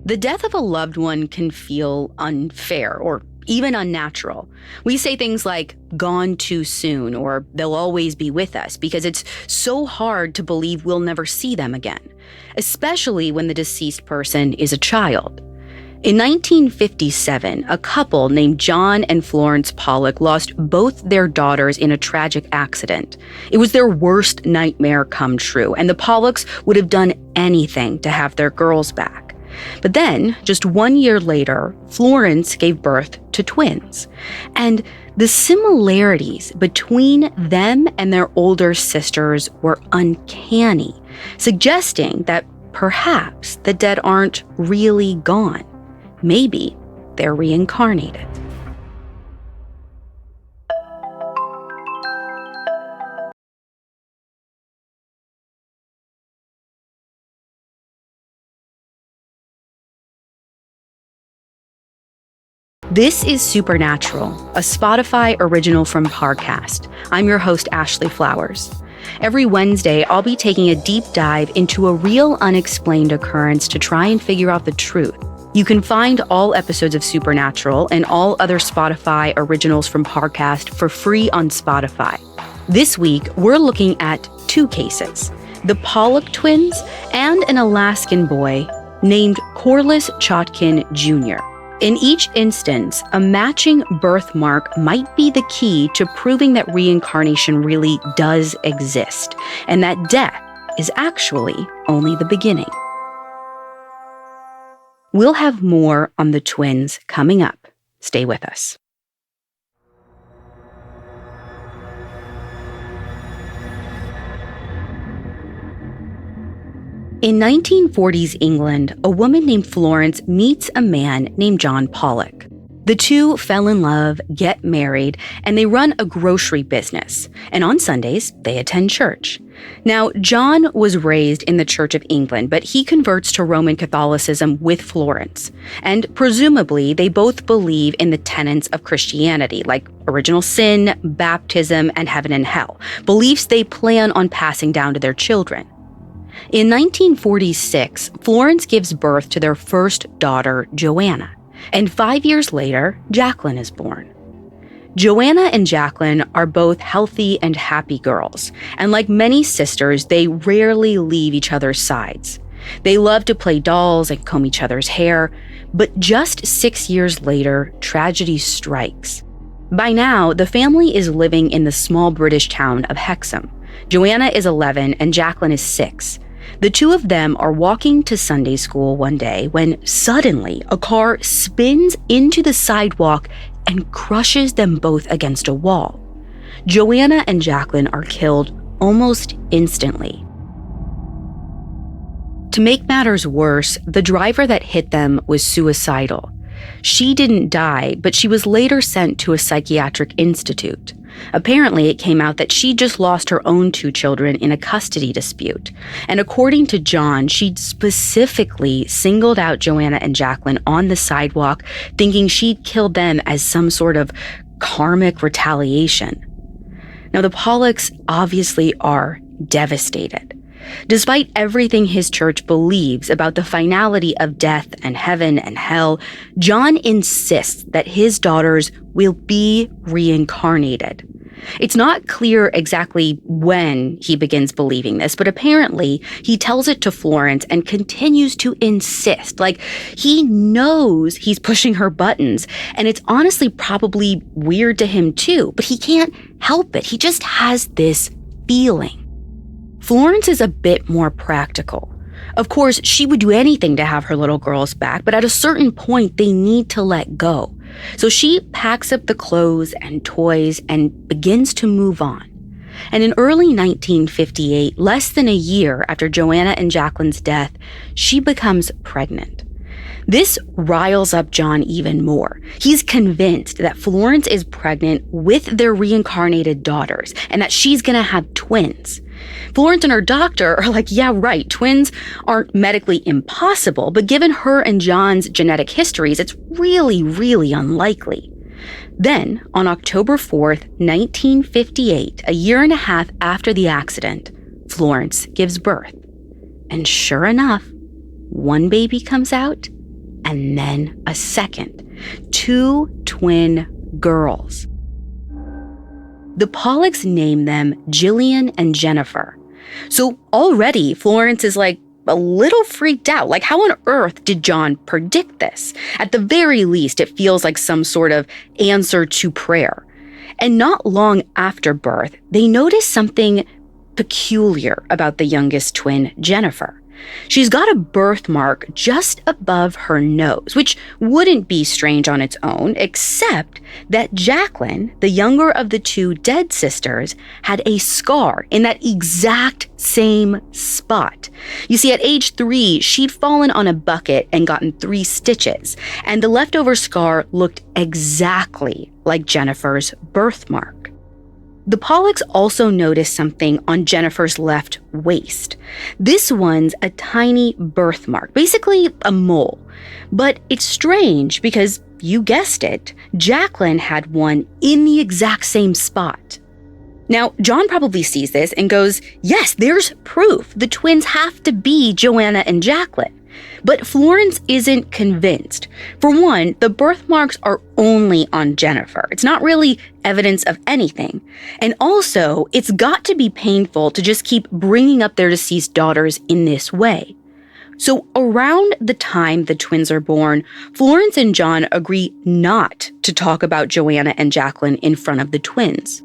The death of a loved one can feel unfair or even unnatural. We say things like, gone too soon, or they'll always be with us, because it's so hard to believe we'll never see them again, especially when the deceased person is a child. In 1957, a couple named John and Florence Pollock lost both their daughters in a tragic accident. It was their worst nightmare come true, and the Pollocks would have done anything to have their girls back. But then, just 1 year later, Florence gave birth to twins. And the similarities between them and their older sisters were uncanny, suggesting that perhaps the dead aren't really gone. Maybe they're reincarnated. This is Supernatural, a Spotify original from Parcast. I'm your host, Ashley Flowers. Every Wednesday, I'll be taking a deep dive into a real unexplained occurrence to try and figure out the truth. You can find all episodes of Supernatural and all other Spotify originals from Parcast for free on Spotify. This week, we're looking at two cases, the Pollock twins and an Alaskan boy named Corliss Chotkin Jr. In each instance, a matching birthmark might be the key to proving that reincarnation really does exist, and that death is actually only the beginning. We'll have more on the twins coming up. Stay with us. In 1940s England, a woman named Florence meets a man named John Pollock. The two fell in love, get married, and they run a grocery business. And on Sundays, they attend church. Now, John was raised in the Church of England, but he converts to Roman Catholicism with Florence. And presumably, they both believe in the tenets of Christianity, like original sin, baptism, and heaven and hell, beliefs they plan on passing down to their children. In 1946, Florence gives birth to their first daughter, Joanna. And 5 years later, Jacqueline is born. Joanna and Jacqueline are both healthy and happy girls. And like many sisters, they rarely leave each other's sides. They love to play dolls and comb each other's hair. But just 6 years later, tragedy strikes. By now, the family is living in the small British town of Hexham. Joanna is 11 and Jacqueline is 6. The two of them are walking to Sunday school one day when suddenly a car spins into the sidewalk and crushes them both against a wall. Joanna and Jacqueline are killed almost instantly. To make matters worse, the driver that hit them was suicidal. She didn't die, but she was later sent to a psychiatric institute. Apparently, it came out that she just lost her own 2 children in a custody dispute. And according to John, she'd specifically singled out Joanna and Jacqueline on the sidewalk, thinking she'd killed them as some sort of karmic retaliation. Now, the Pollocks obviously are devastated. Despite everything his church believes about the finality of death and heaven and hell, John insists that his daughters will be reincarnated. It's not clear exactly when he begins believing this, but apparently he tells it to Florence and continues to insist. Like, he knows he's pushing her buttons, and it's honestly probably weird to him too, but he can't help it. He just has this feeling. Florence is a bit more practical. Of course, she would do anything to have her little girls back, but at a certain point, they need to let go. So she packs up the clothes and toys and begins to move on. And in early 1958, less than a year after Joanna and Jacqueline's death, she becomes pregnant. This riles up John even more. He's convinced that Florence is pregnant with their reincarnated daughters and that she's going to have twins. Florence and her doctor are like, yeah, right, twins aren't medically impossible, but given her and John's genetic histories, it's really, really unlikely. Then, on October 4th, 1958, a year and a half after the accident, Florence gives birth. And sure enough, one baby comes out and then a second. 2 twin girls. The Pollocks name them Jillian and Jennifer. So already Florence is like a little freaked out. Like, how on earth did John predict this? At the very least, it feels like some sort of answer to prayer. And not long after birth, they notice something peculiar about the youngest twin, Jennifer. She's got a birthmark just above her nose, which wouldn't be strange on its own, except that Jacqueline, the younger of the 2 dead sisters, had a scar in that exact same spot. You see, at age 3, she'd fallen on a bucket and gotten 3 stitches, and the leftover scar looked exactly like Jennifer's birthmark. The Pollocks also noticed something on Jennifer's left waist. This one's a tiny birthmark, basically a mole. But it's strange because, you guessed it, Jacqueline had one in the exact same spot. Now, John probably sees this and goes, yes, there's proof. The twins have to be Joanna and Jacqueline. But Florence isn't convinced. For one, the birthmarks are only on Jennifer. It's not really evidence of anything. And also, it's got to be painful to just keep bringing up their deceased daughters in this way. So around the time the twins are born, Florence and John agree not to talk about Joanna and Jacqueline in front of the twins.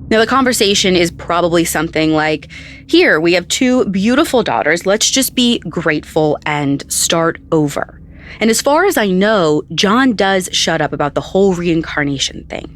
Now, the conversation is probably something like, here, we have 2 beautiful daughters. Let's just be grateful and start over. And as far as I know, John does shut up about the whole reincarnation thing.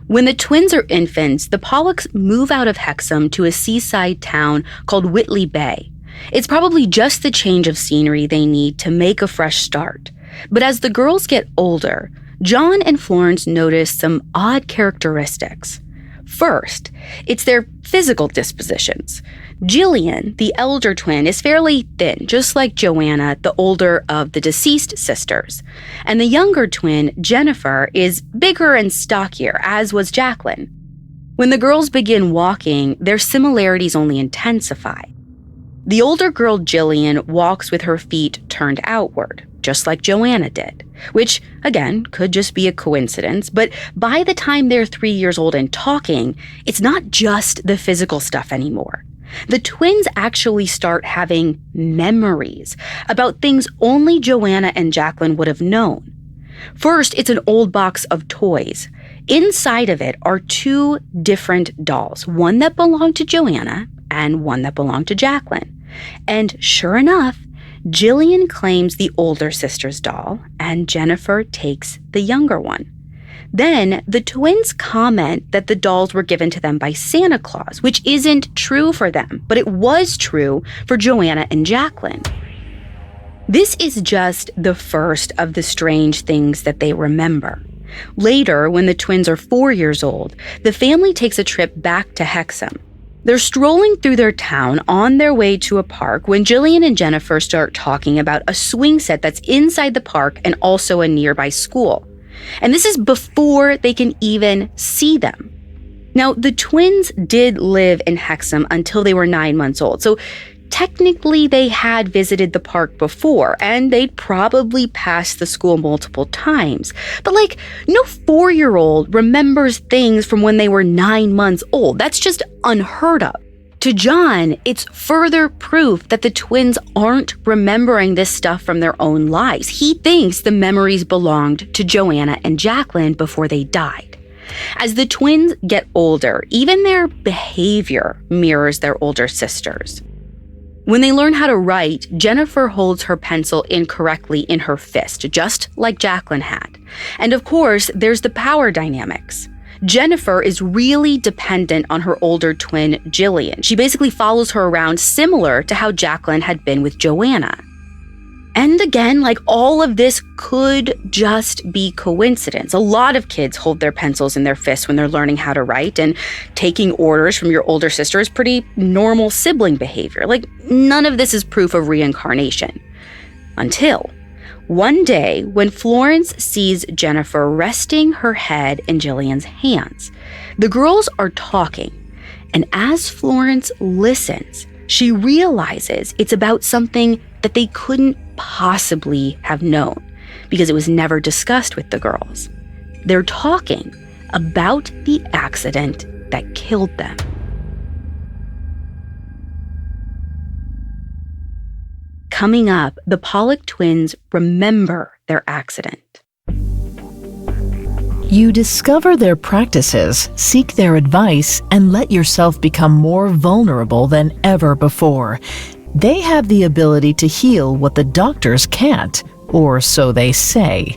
When the twins are infants, the Pollocks move out of Hexham to a seaside town called Whitley Bay. It's probably just the change of scenery they need to make a fresh start. But as the girls get older, John and Florence notice some odd characteristics. First, it's their physical dispositions. Jillian, the elder twin, is fairly thin, just like Joanna, the older of the deceased sisters. And the younger twin, Jennifer, is bigger and stockier, as was Jacqueline. When the girls begin walking, their similarities only intensify. The older girl, Jillian, walks with her feet turned outward, just like Joanna did, which, again, could just be a coincidence, but by the time they're 3 years old and talking, it's not just the physical stuff anymore. The twins actually start having memories about things only Joanna and Jacqueline would have known. First, it's an old box of toys. Inside of it are 2 different dolls, one that belonged to Joanna and one that belonged to Jacqueline. And sure enough, Jillian claims the older sister's doll, and Jennifer takes the younger one. Then the twins comment that the dolls were given to them by Santa Claus, which isn't true for them, but it was true for Joanna and Jacqueline. This is just the first of the strange things that they remember. Later, when the twins are 4 years old, the family takes a trip back to Hexham. They're strolling through their town on their way to a park when Jillian and Jennifer start talking about a swing set that's inside the park and also a nearby school. And this is before they can even see them. Now, the twins did live in Hexham until they were 9 months old, so technically they had visited the park before, and they'd probably passed the school multiple times. But no 4-year-old remembers things from when they were 9 months old. That's just unheard of. To John, it's further proof that the twins aren't remembering this stuff from their own lives. He thinks the memories belonged to Joanna and Jacqueline before they died. As the twins get older, even their behavior mirrors their older sisters. When they learn how to write, Jennifer holds her pencil incorrectly in her fist, just like Jacqueline had. And of course, there's the power dynamics. Jennifer is really dependent on her older twin, Jillian. She basically follows her around, similar to how Jacqueline had been with Joanna. And again, all of this could just be coincidence. A lot of kids hold their pencils in their fists when they're learning how to write, and taking orders from your older sister is pretty normal sibling behavior. None of this is proof of reincarnation. Until one day, when Florence sees Jennifer resting her head in Jillian's hands. The girls are talking, and as Florence listens, she realizes it's about something that they couldn't possibly have known, because it was never discussed with the girls. They're talking about the accident that killed them. Coming up, the Pollock twins remember their accident. You discover their practices, seek their advice, and let yourself become more vulnerable than ever before. They have the ability to heal what the doctors can't, or so they say.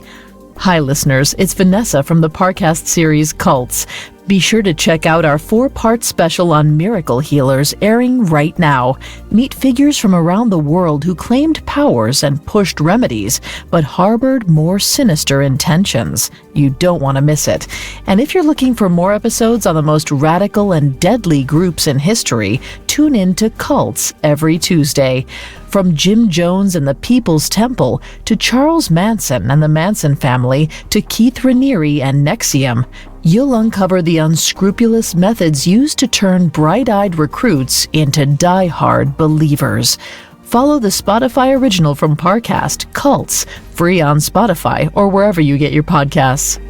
Hi listeners, it's Vanessa from the Parcast series Cults. Be sure to check out our 4-part special on miracle healers airing right now. Meet figures from around the world who claimed powers and pushed remedies, but harbored more sinister intentions. You don't want to miss it. And if you're looking for more episodes on the most radical and deadly groups in history, tune in to Cults every Tuesday. From Jim Jones and the People's Temple, to Charles Manson and the Manson family, to Keith Raniere and NXIVM, you'll uncover the unscrupulous methods used to turn bright-eyed recruits into die-hard believers. Follow the Spotify original from Parcast, Cults, free on Spotify or wherever you get your podcasts.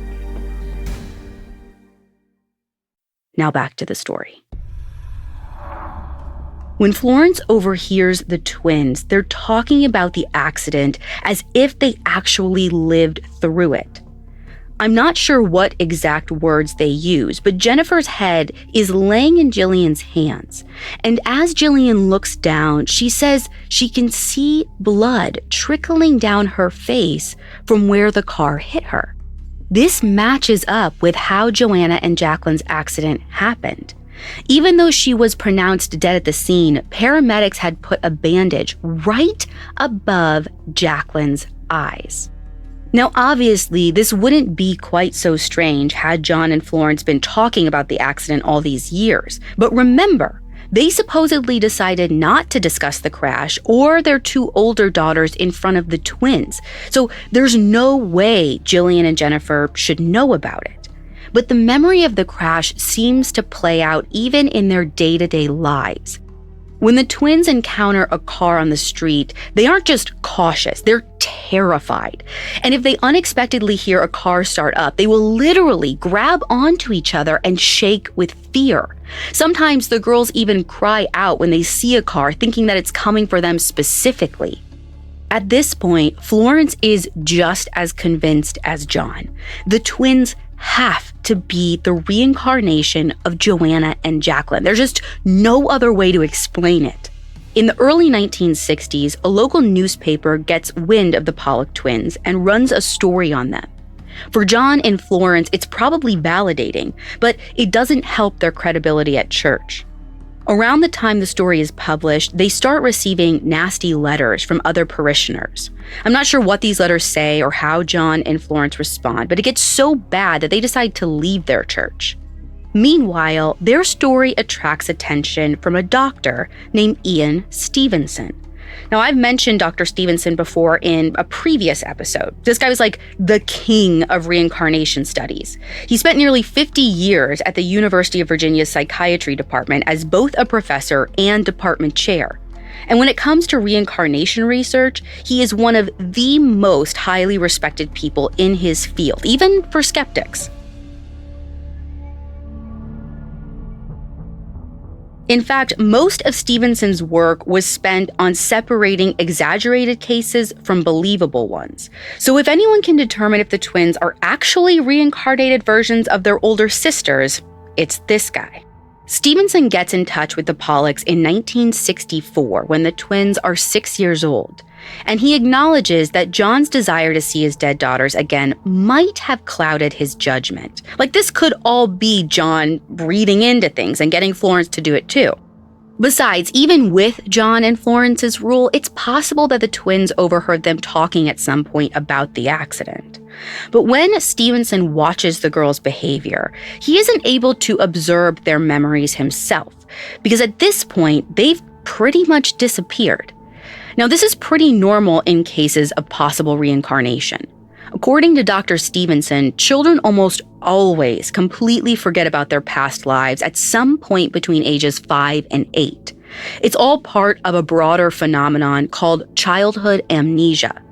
Now back to the story. When Florence overhears the twins, they're talking about the accident as if they actually lived through it. I'm not sure what exact words they use, but Jennifer's head is laying in Jillian's hands. And as Jillian looks down, she says she can see blood trickling down her face from where the car hit her. This matches up with how Joanna and Jacqueline's accident happened. Even though she was pronounced dead at the scene, paramedics had put a bandage right above Jacqueline's eyes. Now, obviously, this wouldn't be quite so strange had John and Florence been talking about the accident all these years. But remember, they supposedly decided not to discuss the crash or their 2 older daughters in front of the twins. So there's no way Jillian and Jennifer should know about it. But the memory of the crash seems to play out even in their day-to-day lives. When the twins encounter a car on the street, they aren't just cautious, they're terrified. And if they unexpectedly hear a car start up, they will literally grab onto each other and shake with fear. Sometimes the girls even cry out when they see a car, thinking that it's coming for them specifically. At this point, Florence is just as convinced as John. The twins have to be the reincarnation of Joanna and Jacqueline. There's just no other way to explain it. In the early 1960s, a local newspaper gets wind of the Pollock twins and runs a story on them. For John and Florence, it's probably validating, but it doesn't help their credibility at church. Around the time the story is published, they start receiving nasty letters from other parishioners. I'm not sure what these letters say or how John and Florence respond, but it gets so bad that they decide to leave their church. Meanwhile, their story attracts attention from a doctor named Ian Stevenson. Now, I've mentioned Dr. Stevenson before in a previous episode. This guy was like the king of reincarnation studies. He spent nearly 50 years at the University of Virginia's psychiatry department as both a professor and department chair. And when it comes to reincarnation research, he is one of the most highly respected people in his field, even for skeptics. In fact, most of Stevenson's work was spent on separating exaggerated cases from believable ones. So if anyone can determine if the twins are actually reincarnated versions of their older sisters, it's this guy. Stevenson gets in touch with the Pollocks in 1964 when the twins are 6 years old. And he acknowledges that John's desire to see his dead daughters again might have clouded his judgment. Like, this could all be John reading into things and getting Florence to do it too. Besides, even with John and Florence's rule, it's possible that the twins overheard them talking at some point about the accident. But when Stevenson watches the girls' behavior, he isn't able to observe their memories himself, because at this point, they've pretty much disappeared. Now, this is pretty normal in cases of possible reincarnation. According to Dr. Stevenson, children almost always completely forget about their past lives at some point between ages 5 and 8. It's all part of a broader phenomenon called childhood amnesia.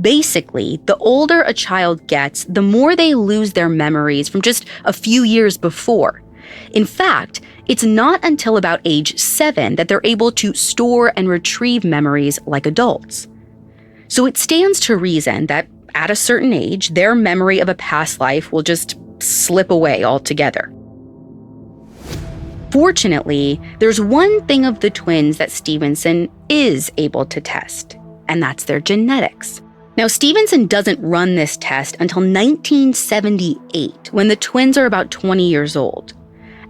Basically, the older a child gets, the more they lose their memories from just a few years before. In fact, it's not until about age 7 that they're able to store and retrieve memories like adults. So it stands to reason that at a certain age, their memory of a past life will just slip away altogether. Fortunately, there's one thing of the twins that Stevenson is able to test, and that's their genetics. Now, Stevenson doesn't run this test until 1978, when the twins are about 20 years old.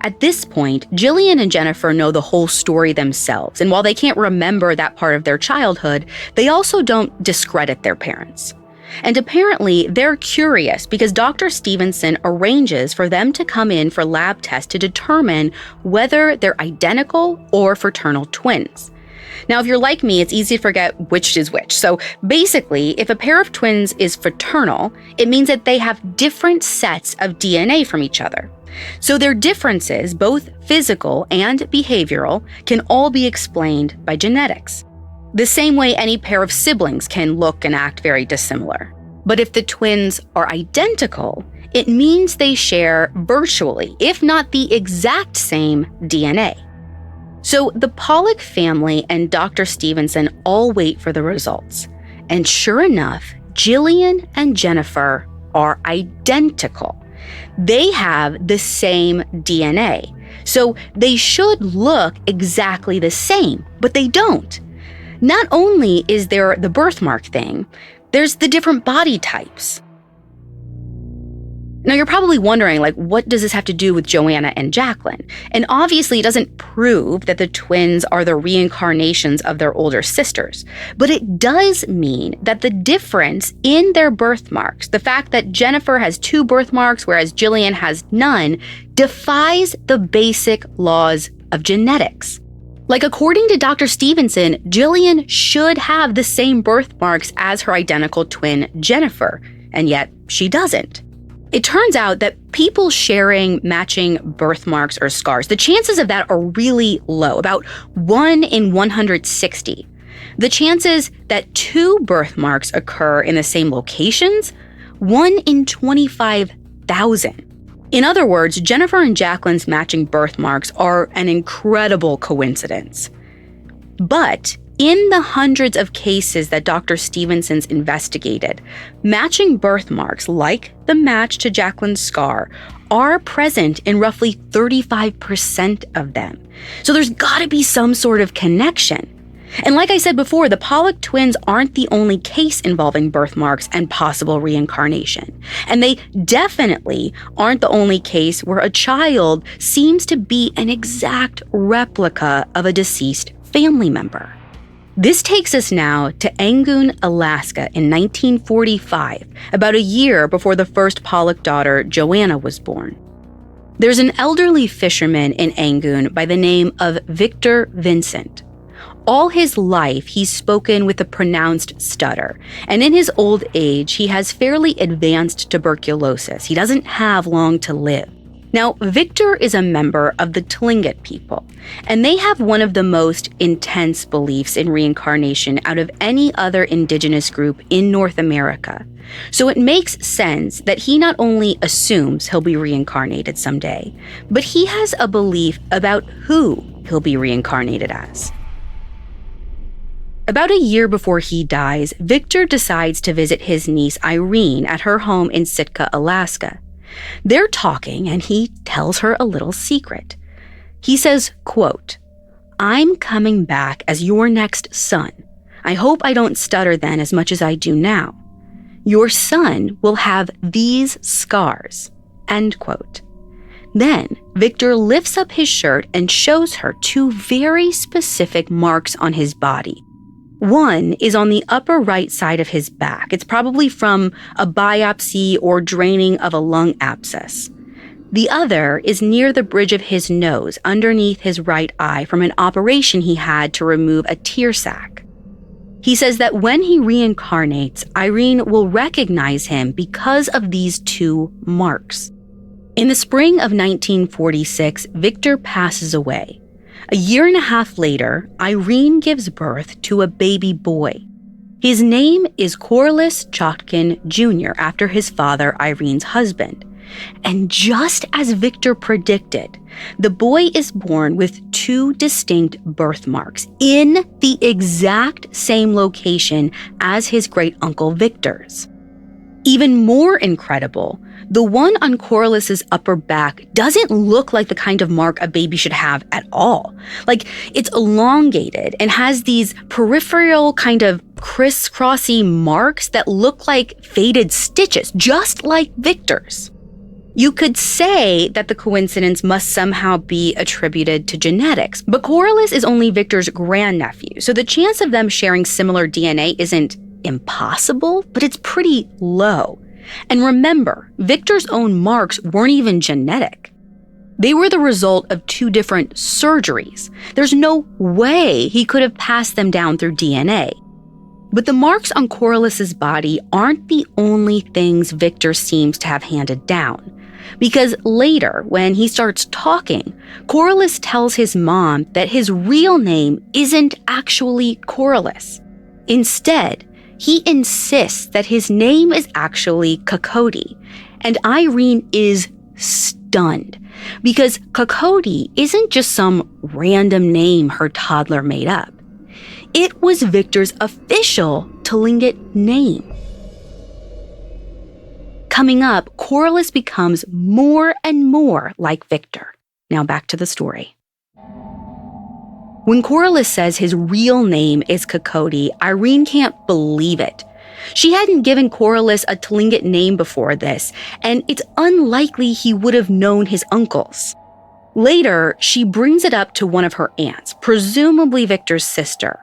At this point, Jillian and Jennifer know the whole story themselves, and while they can't remember that part of their childhood, they also don't discredit their parents. And apparently, they're curious because Dr. Stevenson arranges for them to come in for lab tests to determine whether they're identical or fraternal twins. Now, if you're like me, it's easy to forget which is which. So basically, if a pair of twins is fraternal, it means that they have different sets of DNA from each other. So their differences, both physical and behavioral, can all be explained by genetics. The same way any pair of siblings can look and act very dissimilar. But if the twins are identical, it means they share virtually, if not the exact same DNA. So the Pollock family and Dr. Stevenson all wait for the results. And sure enough, Jillian and Jennifer are identical. They have the same DNA. So they should look exactly the same, but they don't. Not only is there the birthmark thing, there's the different body types. Now, you're probably wondering, what does this have to do with Joanna and Jacqueline? And obviously, it doesn't prove that the twins are the reincarnations of their older sisters. But it does mean that the difference in their birthmarks, the fact that Jennifer has 2 birthmarks, whereas Jillian has none, defies the basic laws of genetics. According to Dr. Stevenson, Jillian should have the same birthmarks as her identical twin, Jennifer, and yet she doesn't. It turns out that people sharing matching birthmarks or scars, the chances of that are really low, about 1 in 160. The chances that 2 birthmarks occur in the same locations, 1 in 25,000. In other words, Jennifer and Jacqueline's matching birthmarks are an incredible coincidence. But in the hundreds of cases that Dr. Stevenson's investigated, matching birthmarks, like the match to Jacqueline's scar, are present in roughly 35% of them. So there's gotta be some sort of connection. And like I said before, the Pollock twins aren't the only case involving birthmarks and possible reincarnation. And they definitely aren't the only case where a child seems to be an exact replica of a deceased family member. This takes us now to Angoon, Alaska in 1945, about a year before the first Pollock daughter, Joanna, was born. There's an elderly fisherman in Angoon by the name of Victor Vincent. All his life, he's spoken with a pronounced stutter, and in his old age, he has fairly advanced tuberculosis. He doesn't have long to live. Now, Victor is a member of the Tlingit people, and they have one of the most intense beliefs in reincarnation out of any other indigenous group in North America. So it makes sense that he not only assumes he'll be reincarnated someday, but he has a belief about who he'll be reincarnated as. About a year before he dies, Victor decides to visit his niece Irene at her home in Sitka, Alaska. They're talking, and he tells her a little secret. He says, quote, "I'm coming back as your next son. I hope I don't stutter then as much as I do now. Your son will have these scars," end quote. Then Victor lifts up his shirt and shows her 2 very specific marks on his body. One is on the upper right side of his back. It's probably from a biopsy or draining of a lung abscess. The other is near the bridge of his nose, underneath his right eye, from an operation he had to remove a tear sac. He says that when he reincarnates, Irene will recognize him because of these 2 marks. In the spring of 1946, Victor passes away. A year and a half later, Irene gives birth to a baby boy. His name is Corliss Chotkin Jr., after his father, Irene's husband. And just as Victor predicted, the boy is born with 2 distinct birthmarks in the exact same location as his great-uncle Victor's. Even more incredible, the one on Corliss's upper back doesn't look like the kind of mark a baby should have at all. Like, it's elongated and has these peripheral kind of crisscrossy marks that look like faded stitches, just like Victor's. You could say that the coincidence must somehow be attributed to genetics, but Corliss is only Victor's grandnephew, so the chance of them sharing similar DNA isn't impossible, but it's pretty low. And remember, Victor's own marks weren't even genetic. They were the result of 2 different surgeries. There's no way he could have passed them down through DNA. But the marks on Corliss's body aren't the only things Victor seems to have handed down. Because later, when he starts talking, Corliss tells his mom that his real name isn't actually Corliss. Instead, he insists that his name is actually Kokoti, and Irene is stunned because Kokoti isn't just some random name her toddler made up. It was Victor's official Tlingit name. Coming up, Corliss becomes more and more like Victor. Now back to the story. When Corliss says his real name is Kokoti, Irene can't believe it. She hadn't given Corliss a Tlingit name before this, and it's unlikely he would have known his uncles. Later, she brings it up to one of her aunts, presumably Victor's sister.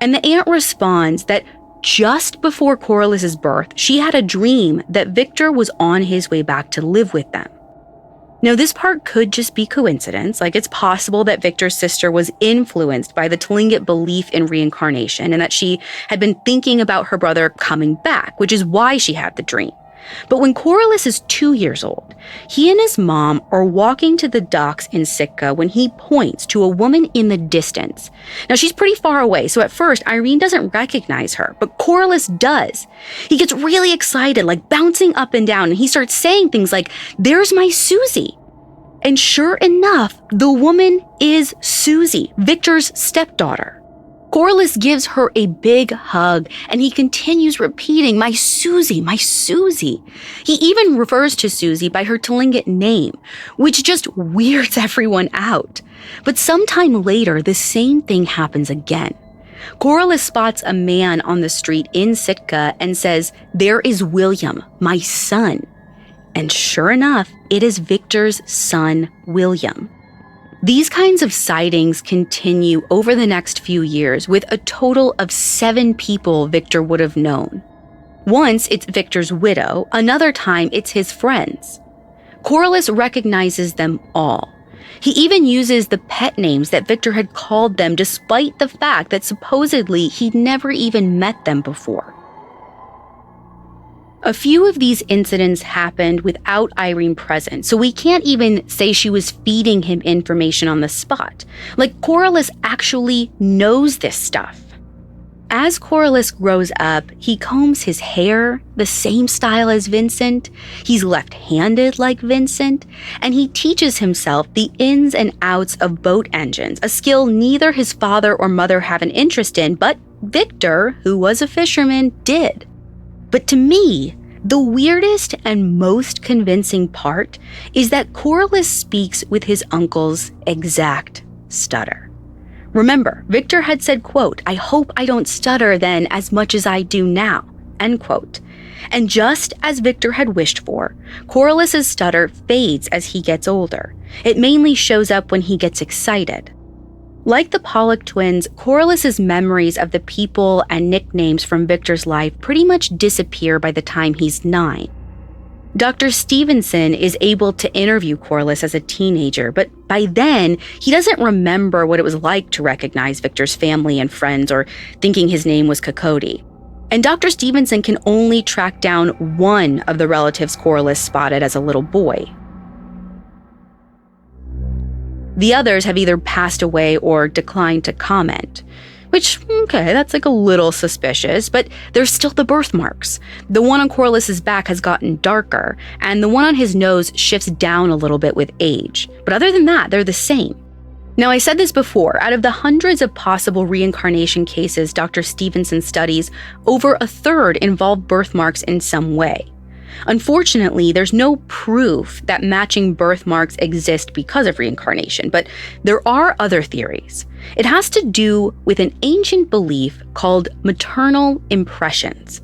And the aunt responds that just before Corliss's birth, she had a dream that Victor was on his way back to live with them. Now, this part could just be coincidence. Like, it's possible that Victor's sister was influenced by the Tlingit belief in reincarnation and that she had been thinking about her brother coming back, which is why she had the dream. But when Corliss is 2 years old, he and his mom are walking to the docks in Sitka when he points to a woman in the distance. Now, she's pretty far away, so at first, Irene doesn't recognize her, but Corliss does. He gets really excited, like bouncing up and down, and he starts saying things like, "There's my Susie." And sure enough, the woman is Susie, Victor's stepdaughter. Corliss gives her a big hug, and he continues repeating, "My Susie, my Susie." He even refers to Susie by her Tlingit name, which just weirds everyone out. But sometime later, the same thing happens again. Corliss spots a man on the street in Sitka and says, "There is William, my son." And sure enough, it is Victor's son, William. These kinds of sightings continue over the next few years with a total of 7 people Victor would have known. Once it's Victor's widow, another time it's his friends. Corliss recognizes them all. He even uses the pet names that Victor had called them despite the fact that supposedly he'd never even met them before. A few of these incidents happened without Irene present, so we can't even say she was feeding him information on the spot. Like, Corliss actually knows this stuff. As Corliss grows up, he combs his hair the same style as Vincent, he's left-handed like Vincent, and he teaches himself the ins and outs of boat engines, a skill neither his father or mother have an interest in, but Victor, who was a fisherman, did. But to me, the weirdest and most convincing part is that Corliss speaks with his uncle's exact stutter. Remember, Victor had said, quote, "I hope I don't stutter then as much as I do now," end quote. And just as Victor had wished for, Corliss's stutter fades as he gets older. It mainly shows up when he gets excited. Like the Pollock twins, Corliss's memories of the people and nicknames from Victor's life pretty much disappear by the time he's 9. Dr. Stevenson is able to interview Corliss as a teenager, but by then, he doesn't remember what it was like to recognize Victor's family and friends or thinking his name was Kokoti. And Dr. Stevenson can only track down one of the relatives Corliss spotted as a little boy. The others have either passed away or declined to comment. Which, okay, that's like a little suspicious, but there's still the birthmarks. The one on Corliss's back has gotten darker, and the one on his nose shifts down a little bit with age. But other than that, they're the same. Now, I said this before, out of the hundreds of possible reincarnation cases Dr. Stevenson studies, over a third involve birthmarks in some way. Unfortunately, there's no proof that matching birthmarks exist because of reincarnation, but there are other theories. It has to do with an ancient belief called maternal impressions.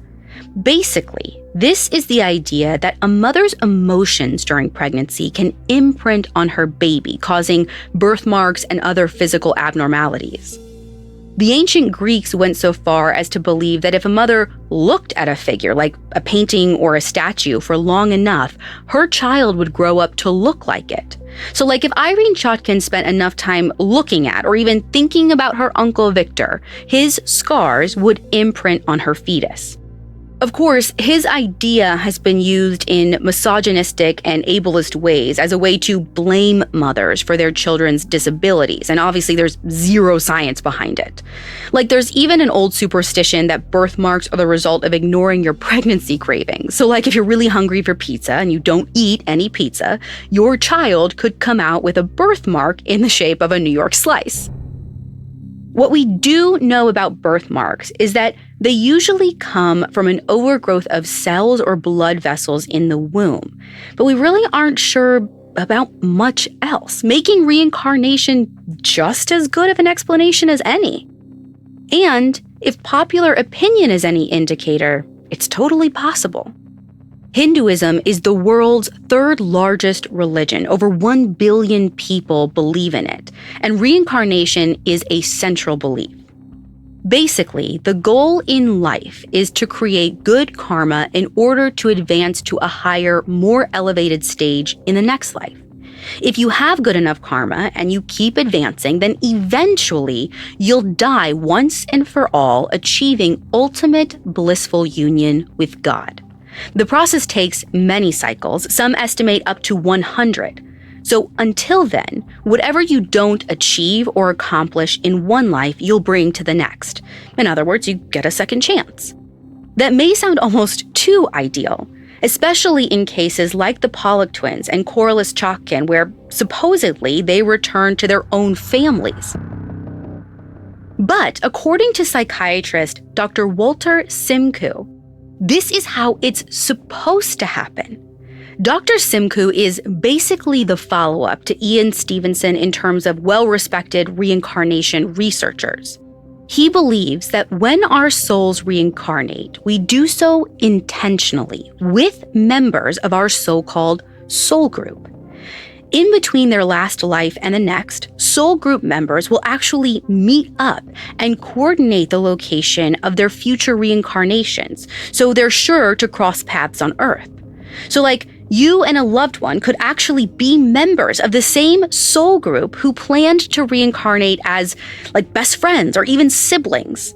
Basically, this is the idea that a mother's emotions during pregnancy can imprint on her baby, causing birthmarks and other physical abnormalities. The ancient Greeks went so far as to believe that if a mother looked at a figure, like a painting or a statue, for long enough, her child would grow up to look like it. So like if Irene Chotkin spent enough time looking at or even thinking about her uncle Victor, his scars would imprint on her fetus. Of course, his idea has been used in misogynistic and ableist ways as a way to blame mothers for their children's disabilities, and obviously there's zero science behind it. Like there's even an old superstition that birthmarks are the result of ignoring your pregnancy cravings. So like if you're really hungry for pizza and you don't eat any pizza, your child could come out with a birthmark in the shape of a New York slice. What we do know about birthmarks is that they usually come from an overgrowth of cells or blood vessels in the womb, but we really aren't sure about much else, making reincarnation just as good of an explanation as any. And if popular opinion is any indicator, it's totally possible. Hinduism is the world's third largest religion. Over 1 billion people believe in it, and reincarnation is a central belief. Basically, the goal in life is to create good karma in order to advance to a higher, more elevated stage in the next life. If you have good enough karma and you keep advancing, then eventually you'll die once and for all, achieving ultimate blissful union with God. The process takes many cycles, some estimate up to 100. So until then, whatever you don't achieve or accomplish in one life, you'll bring to the next. In other words, you get a second chance. That may sound almost too ideal, especially in cases like the Pollock twins and Corliss Chotkin, where supposedly they return to their own families. But according to psychiatrist Dr. Walter Simku, this is how it's supposed to happen. Dr. Simku is basically the follow-up to Ian Stevenson in terms of well-respected reincarnation researchers. He believes that when our souls reincarnate, we do so intentionally with members of our so-called soul group. In between their last life and the next, soul group members will actually meet up and coordinate the location of their future reincarnations, so they're sure to cross paths on Earth. So like, you and a loved one could actually be members of the same soul group who planned to reincarnate as like best friends or even siblings.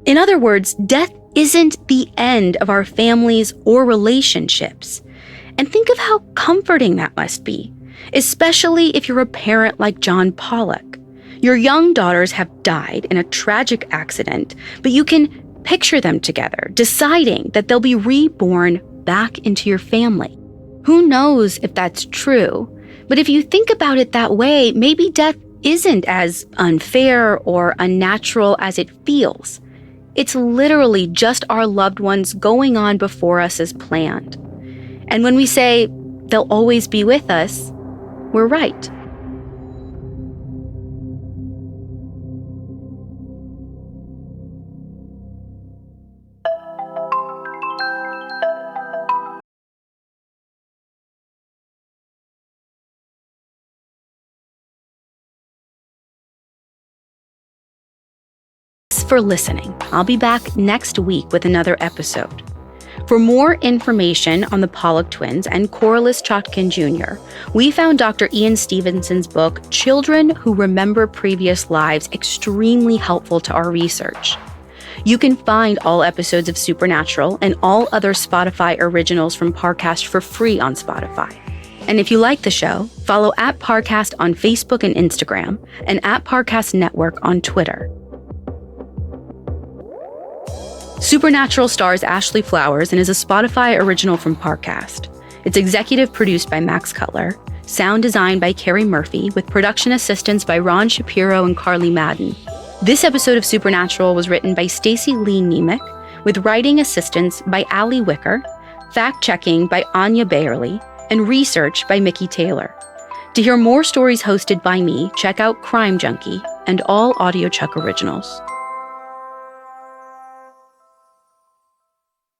In other words, death isn't the end of our families or relationships. And think of how comforting that must be, especially if you're a parent like John Pollock. Your young daughters have died in a tragic accident, but you can picture them together, deciding that they'll be reborn back into your family. Who knows if that's true? But if you think about it that way, maybe death isn't as unfair or unnatural as it feels. It's literally just our loved ones going on before us as planned. And when we say they'll always be with us, we're right. Thanks for listening. I'll be back next week with another episode. For more information on the Pollock twins and Corliss Chotkin Jr., we found Dr. Ian Stevenson's book, Children Who Remember Previous Lives, extremely helpful to our research. You can find all episodes of Supernatural and all other Spotify originals from Parcast for free on Spotify. And if you like the show, follow @Parcast on Facebook and Instagram, and @Parcast Network on Twitter. Supernatural stars Ashley Flowers and is a Spotify original from Parcast. It's executive produced by Max Cutler, sound designed by Carrie Murphy, with production assistance by Ron Shapiro and Carly Madden. This episode of Supernatural was written by Stacey Lee Nemec, with writing assistance by Allie Wicker, fact-checking by Anya Bayerly, and research by Mickey Taylor. To hear more stories hosted by me, check out Crime Junkie and all AudioChuck originals.